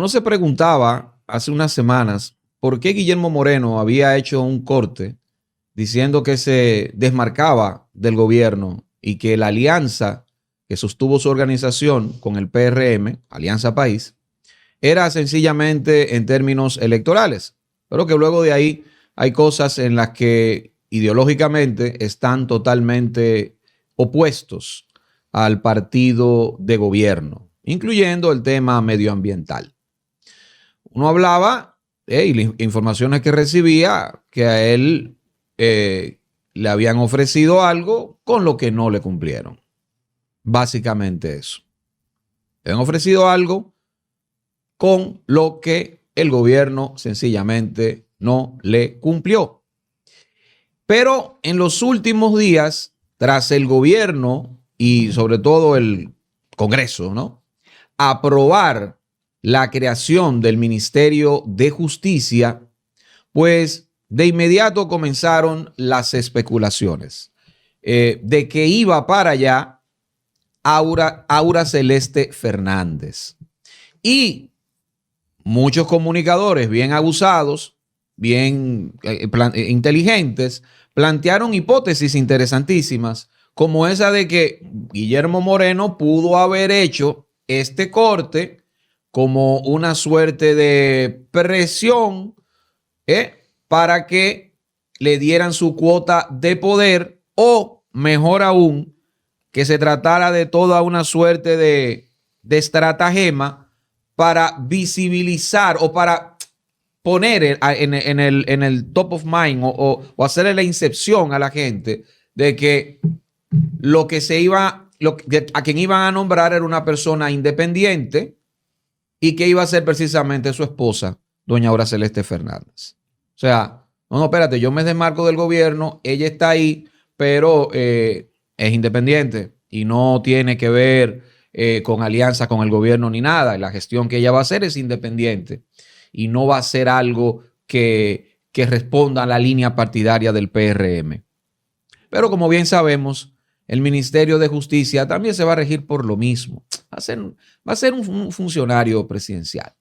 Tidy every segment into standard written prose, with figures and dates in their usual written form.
Uno se preguntaba hace unas semanas por qué Guillermo Moreno había hecho un corte diciendo que se desmarcaba del gobierno y que la alianza que sostuvo su organización con el PRM, Alianza País, era sencillamente en términos electorales, pero que luego de ahí hay cosas en las que ideológicamente están totalmente opuestos al partido de gobierno, incluyendo el tema medioambiental. Uno hablaba, y las informaciones que recibía, que a él le habían ofrecido algo con lo que no le cumplieron. Básicamente eso. Le han ofrecido algo con lo que el gobierno sencillamente no le cumplió. Pero en los últimos días, tras el gobierno y sobre todo el Congreso, ¿no?, aprobar la creación del Ministerio de Justicia, pues de inmediato comenzaron las especulaciones de que iba para allá Aura Celeste Fernández. Y muchos comunicadores bien abusados, bien inteligentes, plantearon hipótesis interesantísimas, como esa de que Guillermo Moreno pudo haber hecho este corte como una suerte de presión para que le dieran su cuota de poder, o mejor aún, que se tratara de toda una suerte de estratagema para visibilizar o para poner en el top of mind o hacerle la incepción a la gente de que lo que se iba, a quien iban a nombrar era una persona independiente y que iba a ser precisamente su esposa, doña Aura Celeste Fernández. O sea, no, espérate, yo me desmarco del gobierno, ella está ahí, pero es independiente y no tiene que ver con alianza con el gobierno ni nada. La gestión que ella va a hacer es independiente y no va a ser algo que responda a la línea partidaria del PRM. Pero como bien sabemos, el Ministerio de Justicia también se va a regir por lo mismo. Va a ser un funcionario presidencial,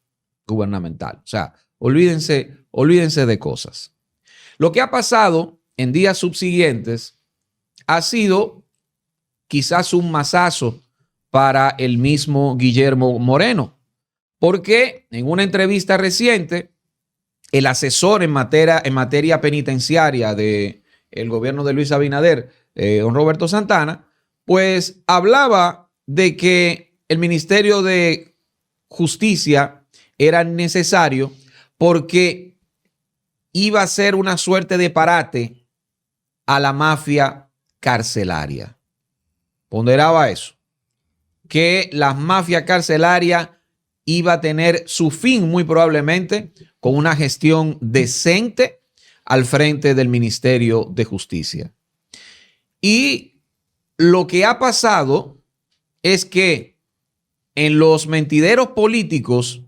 gubernamental. O sea, olvídense de cosas. Lo que ha pasado en días subsiguientes ha sido quizás un mazazo para el mismo Guillermo Moreno, porque en una entrevista reciente, el asesor en materia penitenciaria del gobierno de Luis Abinader, don Roberto Santana, pues hablaba de que el Ministerio de Justicia era necesario porque iba a ser una suerte de parate a la mafia carcelaria. Ponderaba eso, que la mafia carcelaria iba a tener su fin muy probablemente con una gestión decente al frente del Ministerio de Justicia. Y lo que ha pasado es que en los mentideros políticos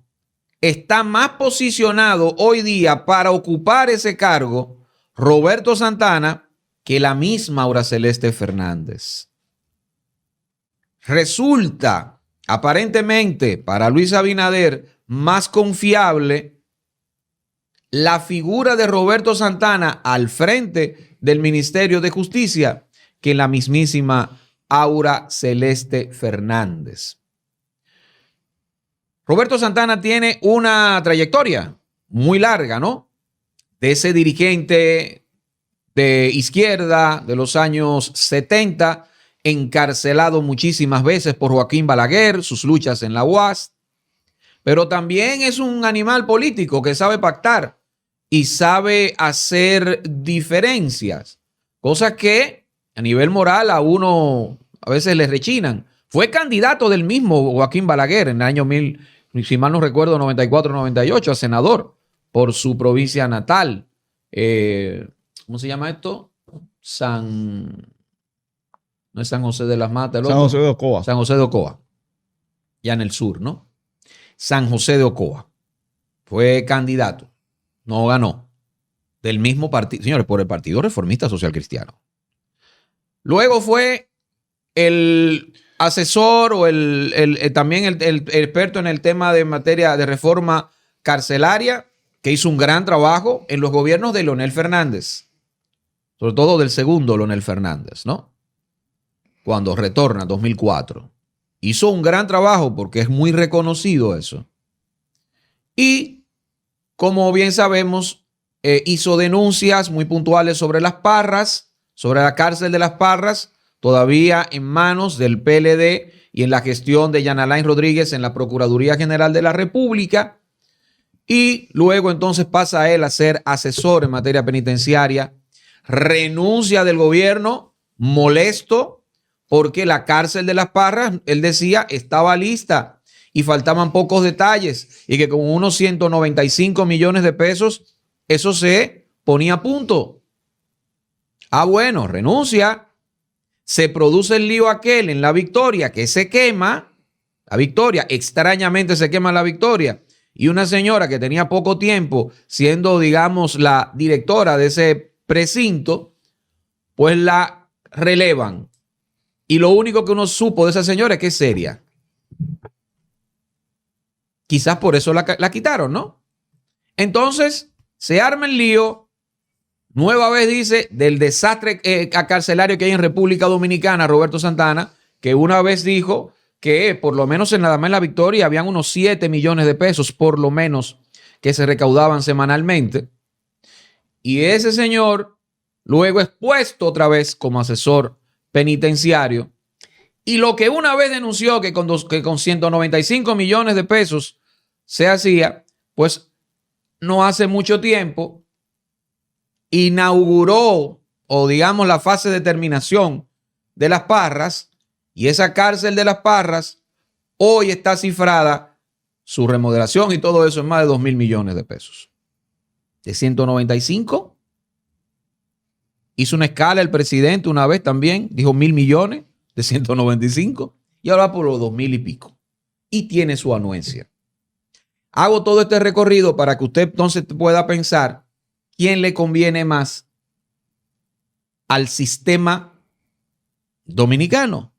está más posicionado hoy día para ocupar ese cargo Roberto Santana que la misma Aura Celeste Fernández. Resulta aparentemente para Luis Abinader más confiable la figura de Roberto Santana al frente del Ministerio de Justicia que la mismísima Aura Celeste Fernández. Roberto Santana tiene una trayectoria muy larga, ¿no? De ese dirigente de izquierda de los años 70, encarcelado muchísimas veces por Joaquín Balaguer, sus luchas en la UAS, pero también es un animal político que sabe pactar y sabe hacer diferencias, cosas que a nivel moral a uno a veces le rechinan. Fue candidato del mismo Joaquín Balaguer en el año si mal no recuerdo, 94-98 a senador por su provincia natal. ¿Cómo se llama esto? No es San José de las Matas. San José de Ocoa. San José de Ocoa. Ya en el sur, ¿no? San José de Ocoa. Fue candidato. No ganó. Del mismo partido. Señores, por el Partido Reformista Social Cristiano. Luego fue el asesor o también el experto en el tema de materia de reforma carcelaria, que hizo un gran trabajo en los gobiernos de Leonel Fernández, sobre todo del segundo Leonel Fernández, ¿no? Cuando retorna en 2004. Hizo un gran trabajo porque es muy reconocido eso. Y, como bien sabemos, hizo denuncias muy puntuales sobre Las Parras, sobre la cárcel de Las Parras, todavía en manos del PLD y en la gestión de Yana Alain Rodríguez en la Procuraduría General de la República. Y luego entonces pasa a él a ser asesor en materia penitenciaria. Renuncia del gobierno, molesto, porque la cárcel de Las Parras, él decía, estaba lista y faltaban pocos detalles y que con unos 195 millones de pesos eso se ponía a punto. Ah, bueno, renuncia. Se produce el lío aquel en La Victoria, que se quema. La Victoria, extrañamente se quema La Victoria. Y una señora que tenía poco tiempo siendo, digamos, la directora de ese precinto, pues la relevan. Y lo único que uno supo de esa señora es que es seria. Quizás por eso la quitaron, ¿no? Entonces, se arma el lío. Nueva vez dice del desastre carcelario que hay en República Dominicana, Roberto Santana, que una vez dijo que por lo menos nada más en La Victoria habían unos 7 millones de pesos, por lo menos, que se recaudaban semanalmente. Y ese señor luego es puesto otra vez como asesor penitenciario. Y lo que una vez denunció que con 195 millones de pesos se hacía, pues no hace mucho tiempo inauguró, o digamos, la fase de terminación de Las Parras, y esa cárcel de Las Parras hoy está cifrada, su remodelación y todo eso, en más de 2.000 millones de pesos. De 195. Hizo una escala el presidente una vez también, dijo 1.000 millones de 195, y ahora por los 2.000 y pico. Y tiene su anuencia. Hago todo este recorrido para que usted entonces pueda pensar quién le conviene más al sistema dominicano.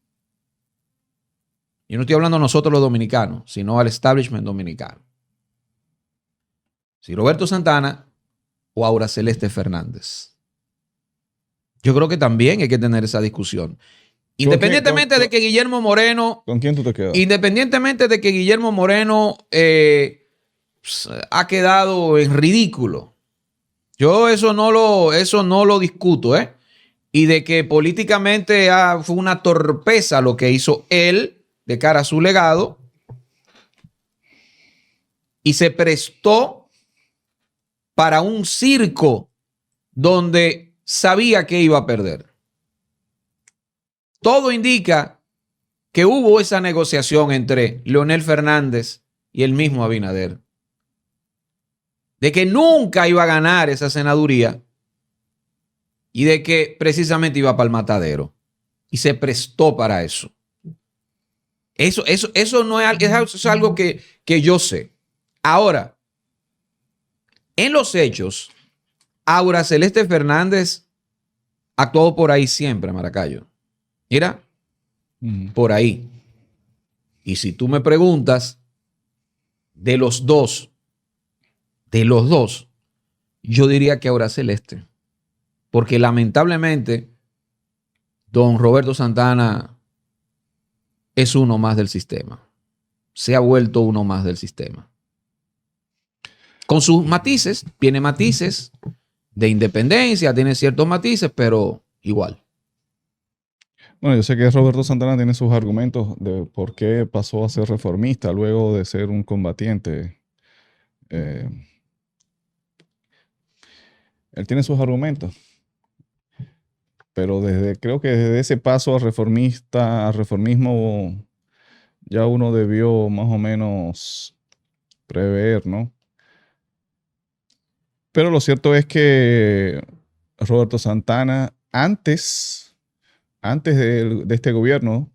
Yo no estoy hablando a nosotros los dominicanos, sino al establishment dominicano. Si Roberto Santana o Aura Celeste Fernández. Yo creo que también hay que tener esa discusión. Independientemente de que Guillermo Moreno... ¿Con quién tú te quedas? Independientemente de que Guillermo Moreno ha quedado en ridículo. Yo eso no lo discuto, ¿eh? Y de que políticamente fue una torpeza lo que hizo él de cara a su legado. Y se prestó para un circo donde sabía que iba a perder. Todo indica que hubo esa negociación entre Leonel Fernández y el mismo Abinader, de que nunca iba a ganar esa senaduría y de que precisamente iba para el matadero. Y se prestó para eso. Eso no es, eso es algo que yo sé. Ahora, en los hechos, Aura Celeste Fernández actuó por ahí siempre, Maracayo. Mira, por ahí. Y si tú me preguntas, de los dos, yo diría que Aura Celeste. Porque lamentablemente, don Roberto Santana es uno más del sistema. Se ha vuelto uno más del sistema. Con sus matices, tiene matices de independencia, tiene ciertos matices, pero igual. Bueno, yo sé que Roberto Santana tiene sus argumentos de por qué pasó a ser reformista luego de ser un combatiente. Él tiene sus argumentos. Pero creo que desde ese paso a reformismo, ya uno debió más o menos prever, ¿no? Pero lo cierto es que Roberto Santana, antes de este gobierno,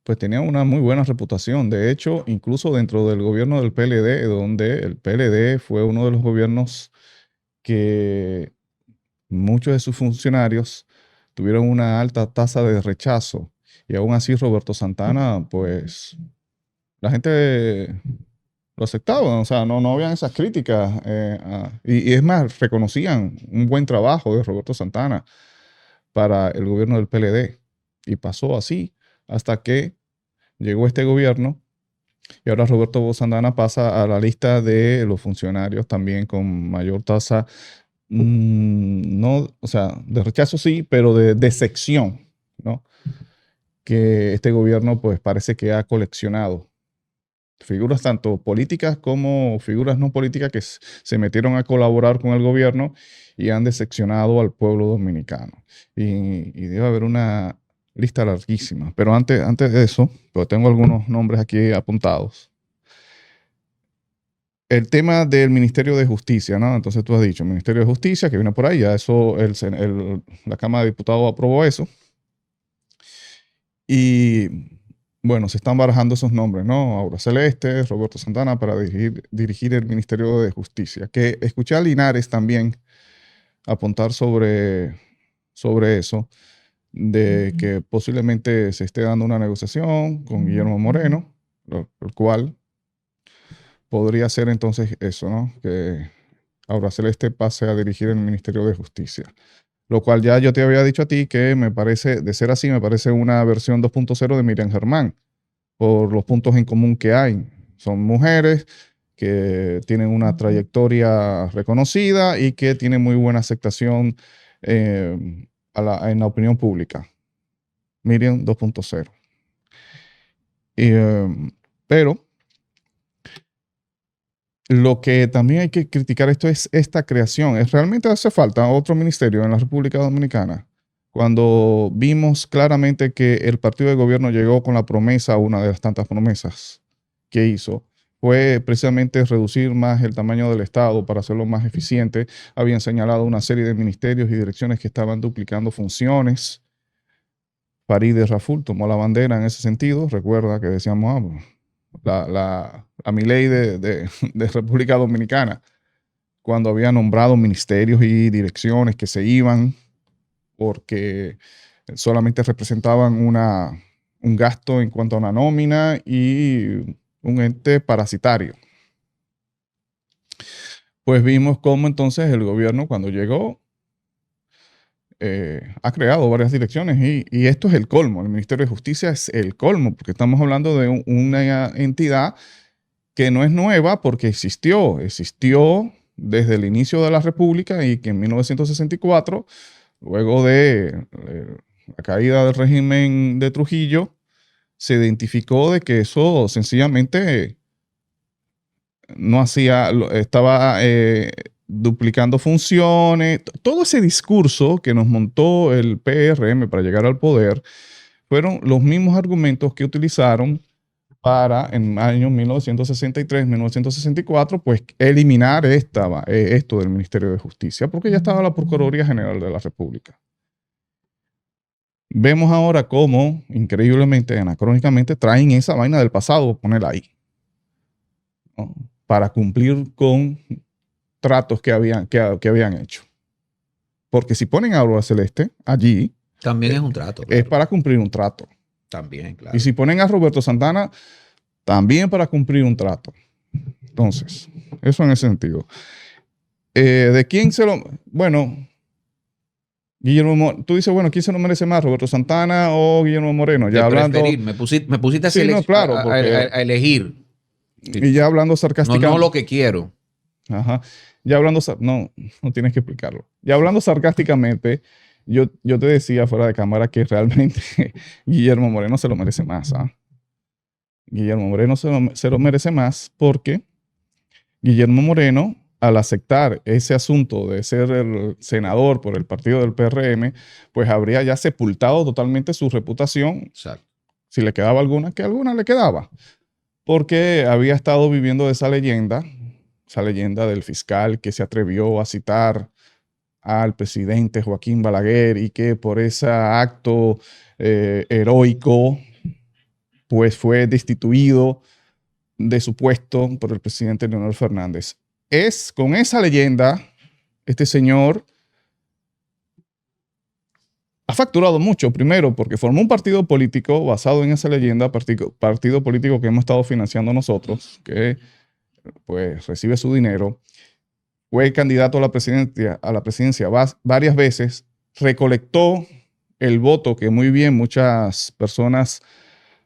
pues tenía una muy buena reputación. De hecho, incluso dentro del gobierno del PLD, donde el PLD fue uno de los gobiernos que muchos de sus funcionarios tuvieron una alta tasa de rechazo. Y aún así Roberto Santana, pues la gente lo aceptaba, o sea, no habían esas críticas. Y es más, reconocían un buen trabajo de Roberto Santana para el gobierno del PLD. Y pasó así hasta que llegó este gobierno y ahora Roberto Santana pasa a la lista de los funcionarios también con mayor tasa, no, o sea, de rechazo sí, pero de sección, ¿no? Que este gobierno pues parece que ha coleccionado figuras tanto políticas como figuras no políticas que se metieron a colaborar con el gobierno y han decepcionado al pueblo dominicano. Y debe haber una lista larguísima. Pero antes de eso, pues tengo algunos nombres aquí apuntados. El tema del Ministerio de Justicia, ¿no? Entonces tú has dicho, Ministerio de Justicia, que viene por ahí, ya eso, la Cámara de Diputados aprobó eso. Y bueno, se están barajando esos nombres, ¿no? Aura Celeste, Roberto Santana para dirigir el Ministerio de Justicia. Que escuché a Linares también apuntar sobre eso, de que posiblemente se esté dando una negociación con Guillermo Moreno, el cual podría ser entonces eso, ¿no? Que Aura Celeste pase a dirigir el Ministerio de Justicia. Lo cual ya yo te había dicho a ti que me parece, de ser así, me parece una versión 2.0 de Miriam Germán, por los puntos en común que hay. Son mujeres que tienen una trayectoria reconocida y que tienen muy buena aceptación en la opinión pública. Miriam 2.0. Pero lo que también hay que criticar esto es esta creación. ¿Realmente hace falta otro ministerio en la República Dominicana? Cuando vimos claramente que el partido de gobierno llegó con la promesa, una de las tantas promesas que hizo, fue precisamente reducir más el tamaño del Estado para hacerlo más eficiente. Habían señalado una serie de ministerios y direcciones que estaban duplicando funciones. Farideh Raful tomó la bandera en ese sentido. Recuerda que decíamos, a mi ley de República Dominicana, cuando había nombrado ministerios y direcciones que se iban porque solamente representaban un gasto en cuanto a una nómina y un ente parasitario. Pues vimos cómo entonces el gobierno cuando llegó ha creado varias direcciones y esto es el colmo. El Ministerio de Justicia es el colmo porque estamos hablando de una entidad que no es nueva porque existió desde el inicio de la República y que en 1964, luego de la caída del régimen de Trujillo, se identificó de que eso sencillamente no hacía, estaba duplicando funciones. Todo ese discurso que nos montó el PRM para llegar al poder fueron los mismos argumentos que utilizaron para en años 1963, 1964, pues eliminar esto del Ministerio de Justicia, porque ya estaba la Procuraduría General de la República. Vemos ahora cómo, increíblemente, anacrónicamente, traen esa vaina del pasado, ponerla ahí, ¿no? Para cumplir con tratos que habían hecho. Porque si ponen a Aurora Celeste allí, también es un trato. Claro. Es para cumplir un trato. También, claro. Y si ponen a Roberto Santana, también para cumplir un trato. Entonces, eso en ese sentido. ¿De quién se lo...? Bueno, Guillermo, tú dices, bueno, ¿quién se lo merece más, Roberto Santana o Guillermo Moreno? Ya hablando... Me pusiste sí, no, claro, a elegir. Y ya hablando sarcásticamente... No lo que quiero. Ajá. Ya hablando... No tienes que explicarlo. Ya hablando sarcásticamente, yo te decía fuera de cámara que realmente Guillermo Moreno se lo merece más, ¿ah? Guillermo Moreno se lo merece más porque Guillermo Moreno, al aceptar ese asunto de ser el senador por el partido del PRM, pues habría ya sepultado totalmente su reputación. Exacto. Si le quedaba alguna, que alguna le quedaba. Porque había estado viviendo de esa leyenda del fiscal que se atrevió a citar al presidente Joaquín Balaguer y que por ese acto heroico pues fue destituido de su puesto por el presidente Leonel Fernández. Es con esa leyenda, este señor ha facturado mucho, primero, porque formó un partido político basado en esa leyenda, partido político que hemos estado financiando nosotros, que pues recibe su dinero, fue candidato a la presidencia varias veces, recolectó el voto que muy bien muchas personas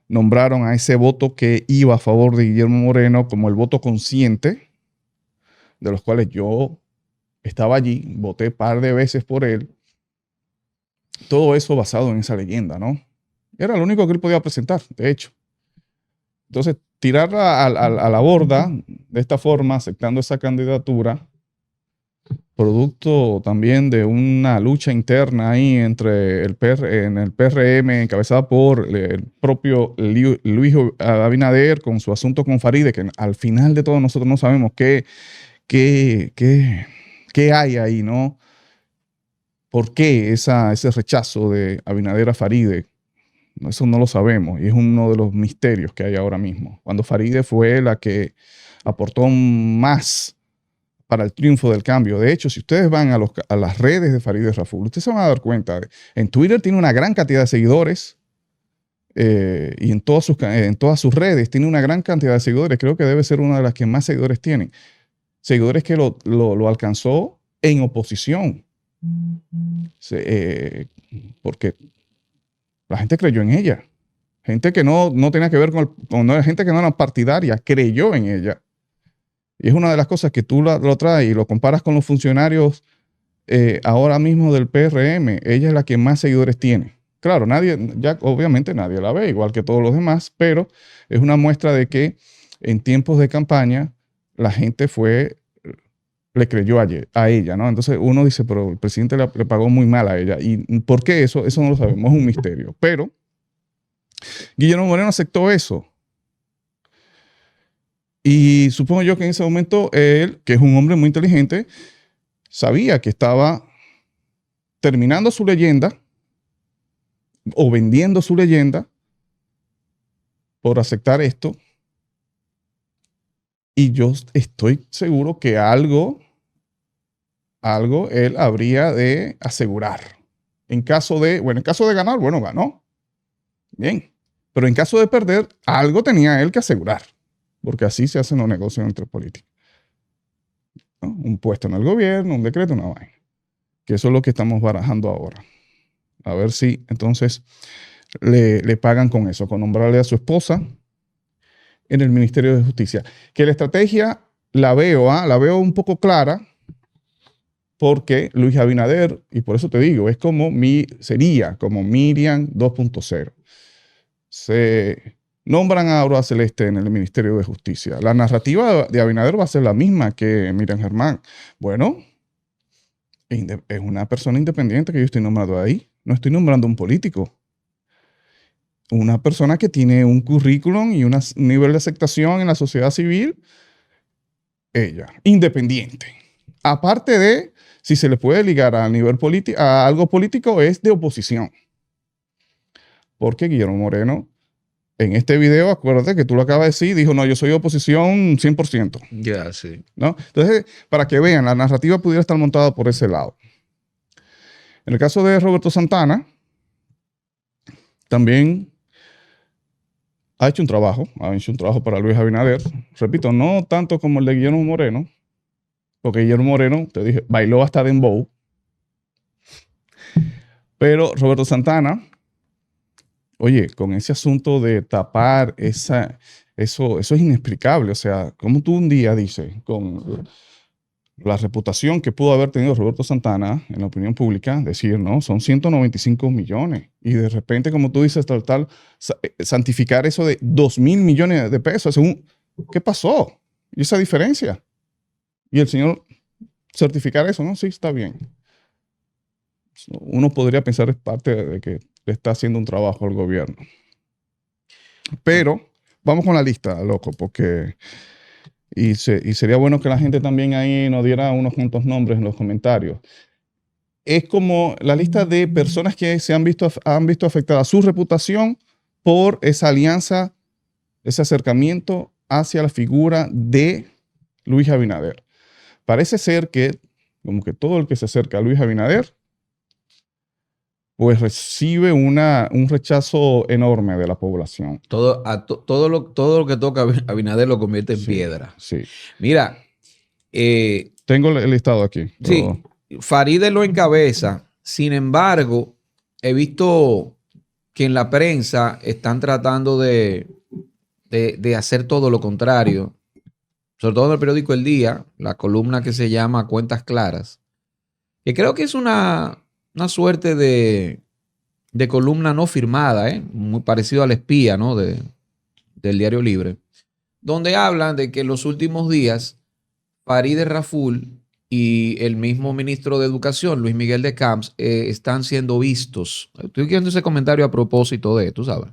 nombraron a ese voto que iba a favor de Guillermo Moreno como el voto consciente, de los cuales yo estaba allí, voté un par de veces por él. Todo eso basado en esa leyenda, ¿no? Era lo único que él podía presentar, de hecho. Entonces, tirarla a la borda de esta forma, aceptando esa candidatura, producto también de una lucha interna ahí entre en el PRM, encabezada por el propio Luis Abinader con su asunto con Faride, que al final de todo nosotros no sabemos qué hay ahí, ¿no? ¿Por qué ese rechazo de Abinader a Faride? Eso no lo sabemos y es uno de los misterios que hay ahora mismo. Cuando Faride fue la que aportó más para el triunfo del cambio. De hecho, si ustedes van a las redes de Farideh Raful, ustedes se van a dar cuenta. En Twitter tiene una gran cantidad de seguidores y en todas sus redes tiene una gran cantidad de seguidores. Creo que debe ser una de las que más seguidores tienen. Seguidores que lo alcanzó en oposición. Porque la gente creyó en ella. Gente que no tenía que ver gente que no era partidaria, creyó en ella. Y es una de las cosas que tú lo traes y lo comparas con los funcionarios ahora mismo del PRM. Ella es la que más seguidores tiene. Claro, obviamente nadie la ve, igual que todos los demás, pero es una muestra de que en tiempos de campaña la gente le creyó a ella, ¿no? Entonces uno dice, pero el presidente le pagó muy mal a ella. ¿Y por qué eso? Eso no lo sabemos, es un misterio. Pero Guillermo Moreno aceptó eso. Y supongo yo que en ese momento él, que es un hombre muy inteligente, sabía que estaba terminando su leyenda o vendiendo su leyenda por aceptar esto. Y yo estoy seguro que algo él habría de asegurar. En caso de ganar, bueno, ganó. Bien. Pero en caso de perder, algo tenía él que asegurar. Porque así se hacen los negocios entre políticos, ¿no? Un puesto en el gobierno, un decreto, una vaina. Que eso es lo que estamos barajando ahora. A ver si entonces le pagan con eso, con nombrarle a su esposa en el Ministerio de Justicia. Que la estrategia la veo un poco clara, porque Luis Abinader, y por eso te digo, sería como Miriam 2.0. Se nombran a Aurora Celeste en el Ministerio de Justicia. La narrativa de Abinader va a ser la misma que Miriam Germán. Bueno, es una persona independiente que yo estoy nombrando ahí. No estoy nombrando un político. Una persona que tiene un currículum y un nivel de aceptación en la sociedad civil, ella, independiente. Aparte de, si se le puede ligar a algo político, es de oposición. Porque Guillermo Moreno, en este video, acuérdate que tú lo acabas de decir, dijo, no, yo soy oposición 100%. Ya, sí. ¿No? Entonces, para que vean, la narrativa pudiera estar montada por ese lado. En el caso de Roberto Santana, también ha hecho un trabajo para Luis Abinader. Repito, no tanto como el de Guillermo Moreno, porque Guillermo Moreno, te dije, bailó hasta dembow. Pero Roberto Santana, oye, con ese asunto de tapar eso es inexplicable. O sea, como tú un día dices, con la reputación que pudo haber tenido Roberto Santana en la opinión pública, decir, no, son 195 millones. Y de repente, como tú dices, santificar eso de 2.000 millones de pesos. ¿Qué pasó? ¿Y esa diferencia? Y el señor certificar eso, ¿no? Sí, está bien. Uno podría pensar es parte de que le está haciendo un trabajo al gobierno. Pero vamos con la lista, loco, porque... Y sería bueno que la gente también ahí nos diera unos cuantos nombres en los comentarios. Es como la lista de personas que han visto afectada su reputación por esa alianza, ese acercamiento hacia la figura de Luis Abinader. Parece ser que, como que todo el que se acerca a Luis Abinader pues recibe un rechazo enorme de la población. Todo lo que toca Abinader lo convierte en Sí, piedra. sí. Mira, Tengo el listado aquí. sí, Farideh lo encabeza. Sin embargo, he visto que en la prensa están tratando de hacer todo lo contrario. Sobre todo en el periódico El Día, la columna que se llama Cuentas Claras, que creo que es una suerte de columna no firmada, muy parecido al espía, ¿no? Del Diario Libre, donde hablan de que en los últimos días Farideh Raful y el mismo ministro de Educación, Luis Miguel de Camps, están siendo vistos. Estoy viendo ese comentario a propósito de, tú sabes,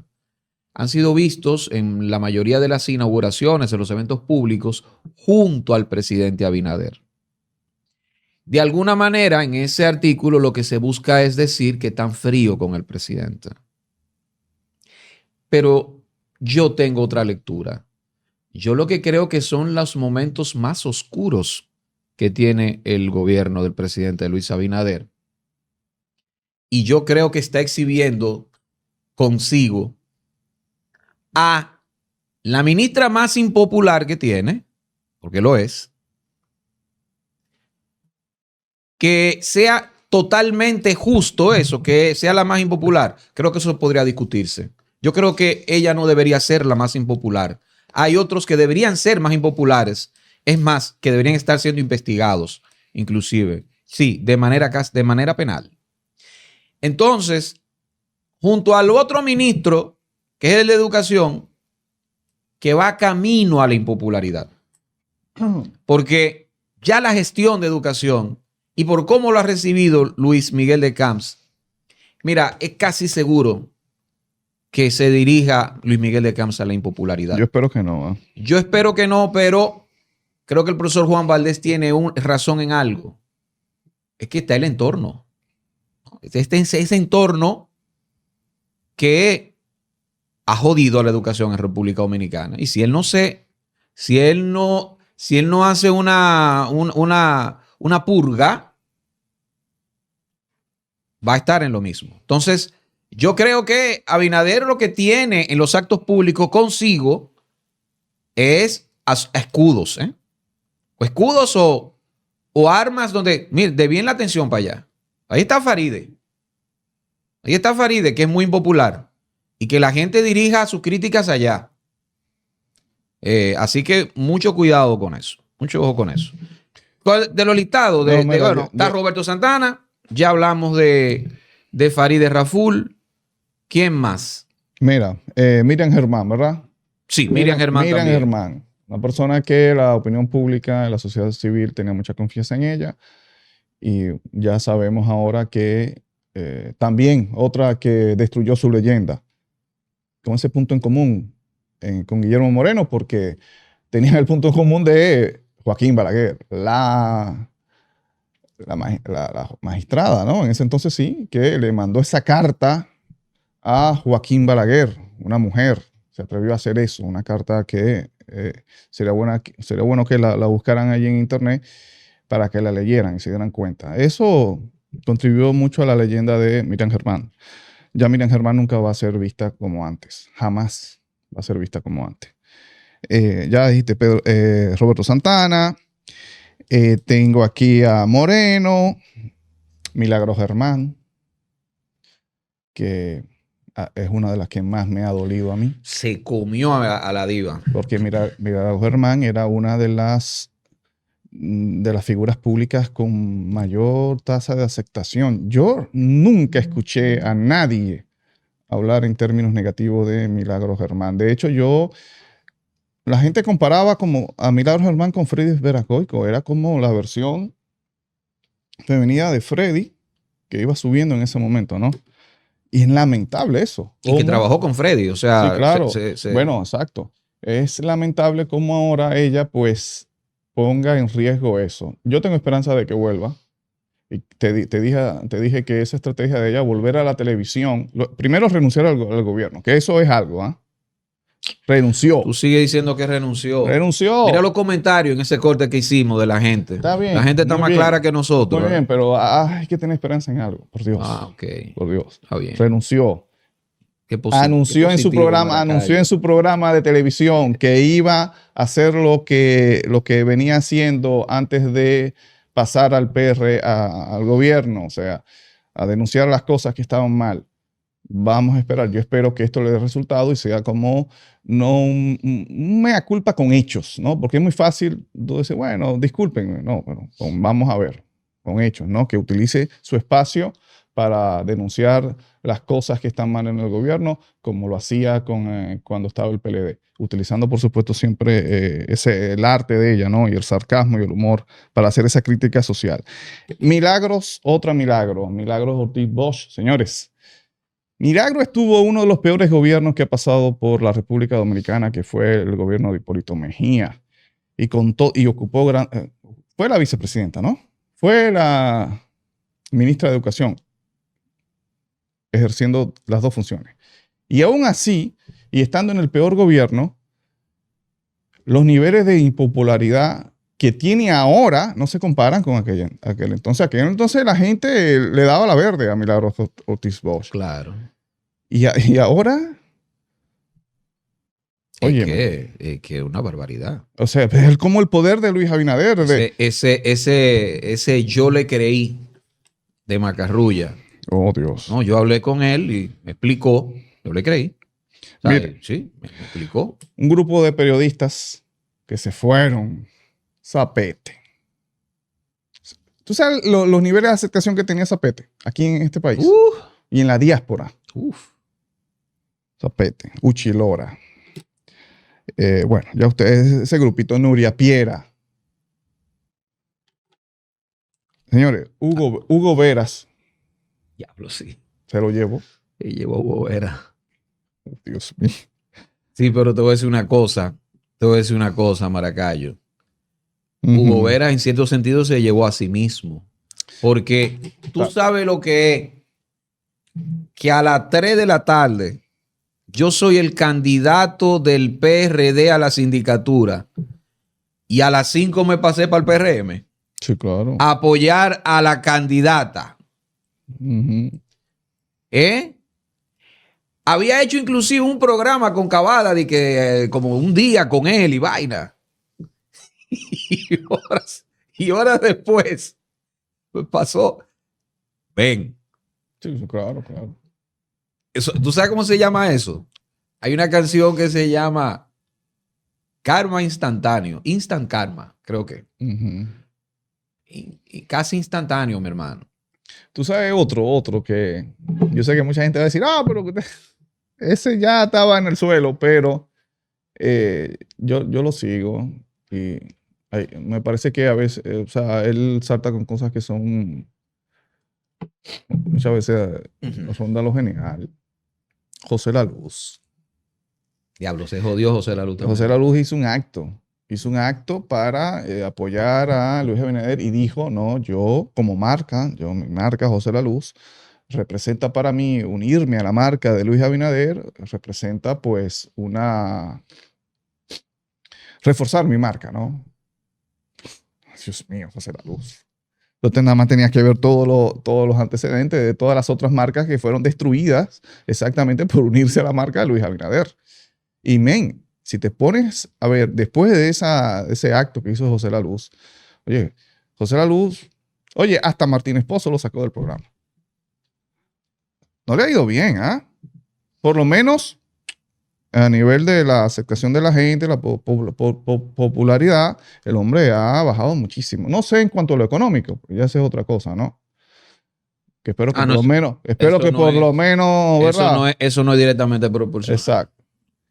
han sido vistos en la mayoría de las inauguraciones, en los eventos públicos, junto al presidente Abinader. De alguna manera, en ese artículo lo que se busca es decir que están frío con el presidente. Pero yo tengo otra lectura. Yo lo que creo que son los momentos más oscuros que tiene el gobierno del presidente Luis Abinader. Y yo creo que está exhibiendo consigo a la ministra más impopular que tiene, porque lo es, que sea totalmente justo eso, que sea la más impopular. Creo que eso podría discutirse. Yo creo que ella no debería ser la más impopular. Hay otros que deberían ser más impopulares. Es más, que deberían estar siendo investigados, inclusive. Sí, de manera penal. Entonces, junto al otro ministro, que es el de Educación, que va camino a la impopularidad. Porque ya la gestión de educación y por cómo lo ha recibido Luis Miguel de Camps, mira, es casi seguro que se dirija Luis Miguel de Camps a la impopularidad. Yo espero que no. Yo espero que no, pero creo que el profesor Juan Valdés tiene razón en algo. Es que está el entorno. Ese entorno que ha jodido a la educación en República Dominicana. Y si él no hace una purga, va a estar en lo mismo. Entonces, yo creo que Abinader lo que tiene en los actos públicos consigo es escudos, o escudos o armas donde, mire, de bien la atención para allá. Ahí está Farideh. Ahí está Farideh, que es muy impopular. Y que la gente dirija sus críticas allá. Así que mucho cuidado con eso. Mucho ojo con eso. De los listados, está Roberto Santana. Ya hablamos de Farideh Raful. ¿Quién más? Mira, Miriam Germán, ¿verdad? Sí, Miriam Germán Miriam también. Germán, una persona que la opinión pública, la sociedad civil tenía mucha confianza en ella. Y ya sabemos ahora que también otra que destruyó su leyenda, con ese punto en común con Guillermo Moreno, porque tenían el punto en común de Joaquín Balaguer, la magistrada, ¿no? En ese entonces sí, que le mandó esa carta a Joaquín Balaguer, una mujer, se atrevió a hacer eso, una carta que sería bueno que la buscaran allí en internet para que la leyeran y se dieran cuenta. Eso contribuyó mucho a la leyenda de Miriam Germán. Ya Miriam Germán nunca va a ser vista como antes, jamás va a ser vista como antes. Ya dijiste Roberto Santana, tengo aquí a Moreno, Milagros Germán, que es una de las que más me ha dolido a mí. Se comió a la diva. Porque Milagros Germán era una de las figuras públicas con mayor tasa de aceptación. Yo nunca escuché a nadie hablar en términos negativos de Milagros Germán. De hecho, la gente comparaba como a Milagros Germán con Freddy Veracoico. Era como la versión femenina de Freddy que iba subiendo en ese momento, ¿no? Y es lamentable eso. Y que trabajó con Freddy, o sea... Sí, claro. Bueno, exacto. Es lamentable cómo ahora ella, pues, ponga en riesgo eso. Yo tengo esperanza de que vuelva. Y te dije que esa estrategia de ella, volver a la televisión, primero renunciar al gobierno, que eso es algo, ¿ah? Renunció. Tú sigues diciendo que renunció. Renunció. Mira los comentarios en ese corte que hicimos de la gente. Está bien. La gente está más clara que nosotros. Muy bien, pero hay que tener esperanza en algo. Por Dios. Ok. Por Dios. Está bien. Renunció. Anunció en su programa de televisión que iba a hacer lo que venía haciendo antes de pasar al PR, al gobierno, o sea, a denunciar las cosas que estaban mal. Vamos a esperar. Yo espero que esto le dé resultado y sea como no un mea culpa con hechos, ¿no? Porque es muy fácil decir, bueno, discúlpenme, no, pero vamos a ver, con hechos, ¿no? Que utilice su espacio para denunciar las cosas que están mal en el gobierno, como lo hacía cuando estaba el PLD, utilizando, por supuesto, siempre el arte de ella, ¿no? Y el sarcasmo y el humor para hacer esa crítica social. Milagros, Milagros Ortiz Bosch, señores. Milagro estuvo uno de los peores gobiernos que ha pasado por la República Dominicana, que fue el gobierno de Hipólito Mejía, y ocupó fue la vicepresidenta, ¿no? Fue la ministra de Educación, ejerciendo las dos funciones. Y aún así, y estando en el peor gobierno, los niveles de impopularidad que tiene ahora no se comparan con aquel entonces. Aquel entonces la gente le daba la verde a Milagros Ortiz Bosch. Claro. Y ahora... Oye, es que una barbaridad. O sea, es como el poder de Luis Abinader. Ese yo le creí de Macarrulla. Oh, Dios. No, yo hablé con él y me explicó. Yo le creí. Mire, sí, me explicó. Un grupo de periodistas que se fueron Zapete. ¿Tú sabes los niveles de aceptación que tenía Zapete aquí en este país? Y en la diáspora. Zapete, Uchilora. Bueno, ya ustedes, ese grupito, Nuria Piera. Señores, Hugo Veras. Diablo, sí. Se lo llevó. Se llevó Hugo Veras. Dios mío. Sí, pero te voy a decir una cosa. Maracayo. Hugo Veras, en cierto sentido, se llevó a sí mismo. Porque tú sabes lo que es que a las 3 de la tarde yo soy el candidato del PRD a la sindicatura y a las 5 me pasé para el PRM. Sí, claro. A apoyar a la candidata. Había hecho inclusive un programa con Cavada de que como un día con él y vaina. Y horas después pasó. Ven. Sí, claro. Eso, ¿tú sabes cómo se llama eso? Hay una canción que se llama Karma Instantáneo. Instant Karma, creo que. Y casi instantáneo, mi hermano. Tú sabes otro que yo sé que mucha gente va a decir, pero ese ya estaba en el suelo, pero yo lo sigo y me parece que a veces, o sea, él salta con cosas que son muchas veces ronda lo genial. José La Luz. Diablo, se jodió José La Luz también. José La Luz hizo un acto para apoyar a Luis Abinader y dijo, no, yo como marca, mi marca José La Luz, representa para mí unirme a la marca de Luis Abinader, representa pues reforzar mi marca, ¿no? Dios mío, José La Luz. Entonces nada más tenías que ver todos los antecedentes de todas las otras marcas que fueron destruidas exactamente por unirse a la marca de Luis Abinader. Y si te pones a ver, después de ese acto que hizo José La Luz, José La Luz, hasta Martínez Pozo lo sacó del programa. No le ha ido bien, ¿ah? Por lo menos a nivel de la aceptación de la gente, la popularidad, el hombre ha bajado muchísimo. No sé en cuanto a lo económico, porque ya esa es otra cosa, ¿no? Que espero que por lo menos, ¿verdad? Eso no es directamente proporcional. Exacto.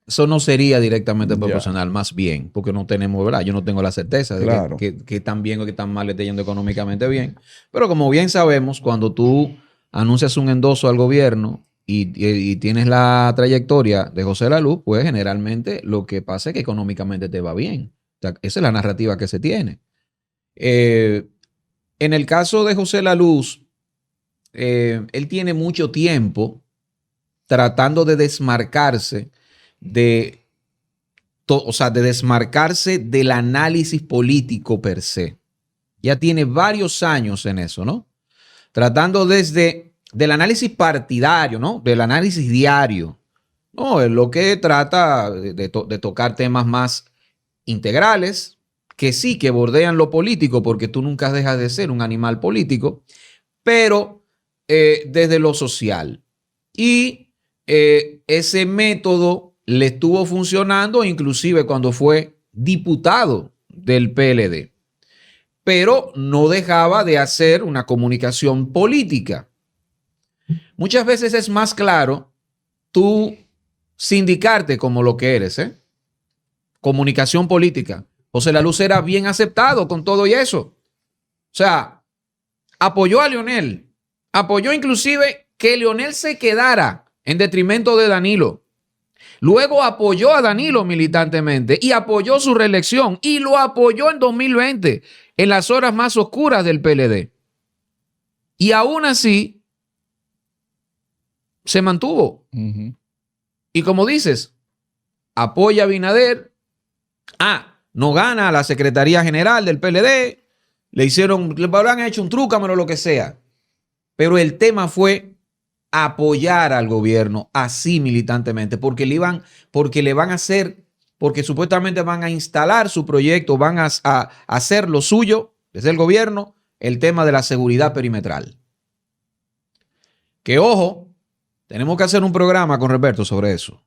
Eso no sería directamente proporcional, más bien, porque no tenemos, ¿verdad? Yo no tengo la certeza de que tan bien o que tan mal le esté yendo económicamente bien. Pero como bien sabemos, cuando tú anuncias un endoso al gobierno y tienes la trayectoria de José La Luz, pues generalmente lo que pasa es que económicamente te va bien. O sea, esa es la narrativa que se tiene. En el caso de José La Luz, él tiene mucho tiempo tratando de desmarcarse de o sea, de desmarcarse del análisis político per se. Ya tiene varios años en eso, ¿no? Tratando desde del análisis partidario, ¿no? Del análisis diario. No, es lo que trata de tocar temas más integrales, que sí, que bordean lo político, porque tú nunca dejas de ser un animal político, pero desde lo social. Y ese método le estuvo funcionando inclusive cuando fue diputado del PLD, pero no dejaba de hacer una comunicación política. Muchas veces es más claro tú sindicarte como lo que eres, ¿eh? Comunicación política. José La Luz era bien aceptado con todo y eso. O sea, apoyó a Leonel, apoyó inclusive que Leonel se quedara en detrimento de Danilo. Luego apoyó a Danilo militantemente y apoyó su reelección y lo apoyó en 2020, en las horas más oscuras del PLD. Y aún así, se mantuvo. Y como dices, apoya a Abinader. No gana la Secretaría General del PLD. Le habrán hecho un trúcamelo, lo que sea. Pero el tema fue apoyar al gobierno así militantemente, porque le van a hacer, porque supuestamente van a instalar su proyecto, van a hacer lo suyo desde el gobierno, el tema de la seguridad perimetral. Que ojo, tenemos que hacer un programa con Roberto sobre eso.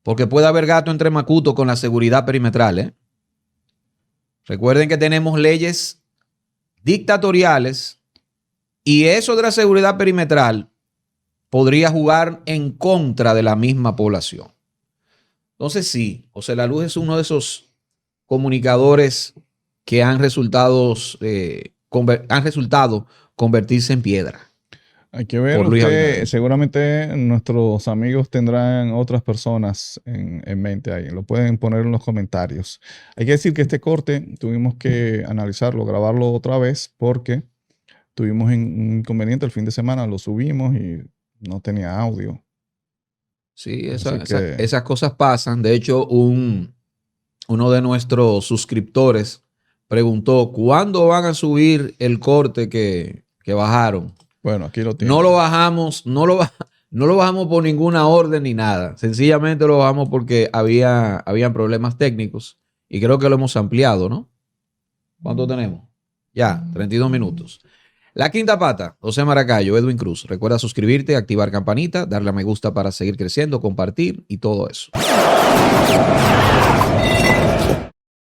Porque puede haber gato entre macuto con la seguridad perimetral, ¿eh? Recuerden que tenemos leyes dictatoriales y eso de la seguridad perimetral podría jugar en contra de la misma población. Entonces sí, José La Luz es uno de esos comunicadores que han resultado convertirse en piedra. Hay que ver, seguramente nuestros amigos tendrán otras personas en mente ahí. Lo pueden poner en los comentarios. Hay que decir que este corte tuvimos que analizarlo, grabarlo otra vez porque tuvimos un inconveniente el fin de semana. Lo subimos y no tenía audio. Sí, esas cosas pasan. De hecho, uno de nuestros suscriptores preguntó, ¿cuándo van a subir el corte que bajaron? Bueno, aquí lo tienen. No lo bajamos por ninguna orden ni nada. Sencillamente lo bajamos porque habían problemas técnicos y creo que lo hemos ampliado, ¿no? ¿Cuánto tenemos? Ya, 32 minutos. La quinta pata, José Maracayo, Edwin Cruz. Recuerda suscribirte, activar campanita, darle a me gusta para seguir creciendo, compartir y todo eso.